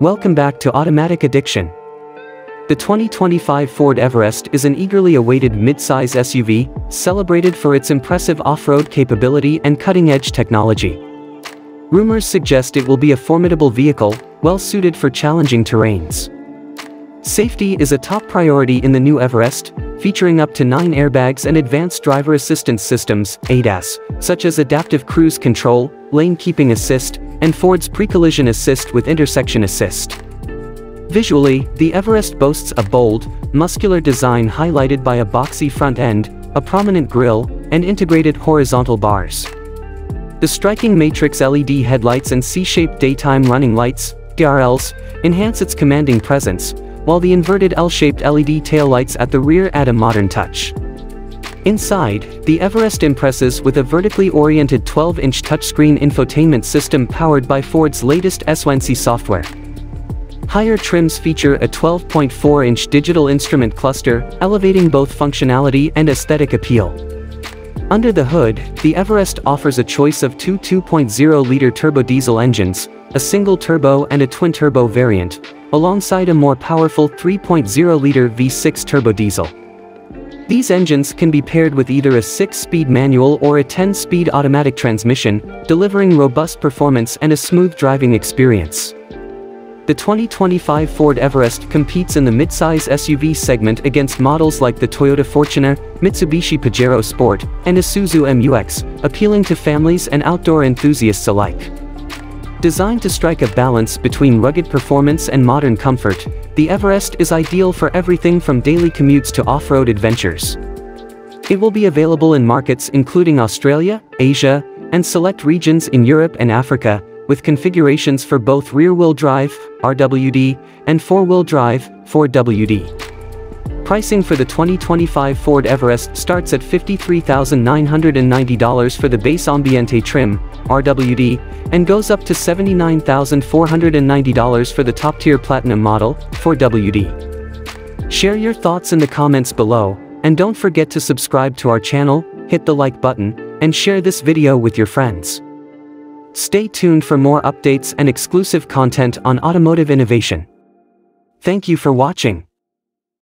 Welcome back to Automatic Addiction. The 2025 Ford Everest is an eagerly awaited midsize SUV, celebrated for its impressive off-road capability and cutting-edge technology. Rumors suggest it will be a formidable vehicle, well-suited for challenging terrains. Safety is a top priority in the new Everest, featuring up to 9 airbags and advanced driver assistance systems, ADAS, such as adaptive cruise control, lane keeping assist, and Ford's pre-collision assist with intersection assist. Visually, the Everest boasts a bold, muscular design highlighted by a boxy front end, a prominent grille, and integrated horizontal bars. The striking matrix LED headlights and C-shaped daytime running lights, DRLs, enhance its commanding presence, while the inverted L-shaped LED taillights at the rear add a modern touch. Inside, the Everest impresses with a vertically oriented 12-inch touchscreen infotainment system powered by Ford's latest S1C software. Higher trims feature a 12.4-inch digital instrument cluster, elevating both functionality and aesthetic appeal. Under the hood, the Everest offers a choice of two 2.0-liter turbo diesel engines, a single-turbo and a twin-turbo variant, alongside a more powerful 3.0-liter V6 turbo diesel. These engines can be paired with either a 6-speed manual or a 10-speed automatic transmission, delivering robust performance and a smooth driving experience. The 2025 Ford Everest competes in the midsize SUV segment against models like the Toyota Fortuner, Mitsubishi Pajero Sport, and Isuzu MU-X, appealing to families and outdoor enthusiasts alike. Designed to strike a balance between rugged performance and modern comfort, the Everest is ideal for everything from daily commutes to off-road adventures. It will be available in markets including Australia, Asia, and select regions in Europe and Africa, with configurations for both rear-wheel drive, RWD, and four-wheel drive, 4WD. Pricing for the 2025 Ford Everest starts at $53,990 for the base Ambiente trim, RWD, and goes up to $79,490 for the top-tier Platinum model, 4WD. Share your thoughts in the comments below, and don't forget to subscribe to our channel, hit the like button, and share this video with your friends. Stay tuned for more updates and exclusive content on automotive innovation. Thank you for watching.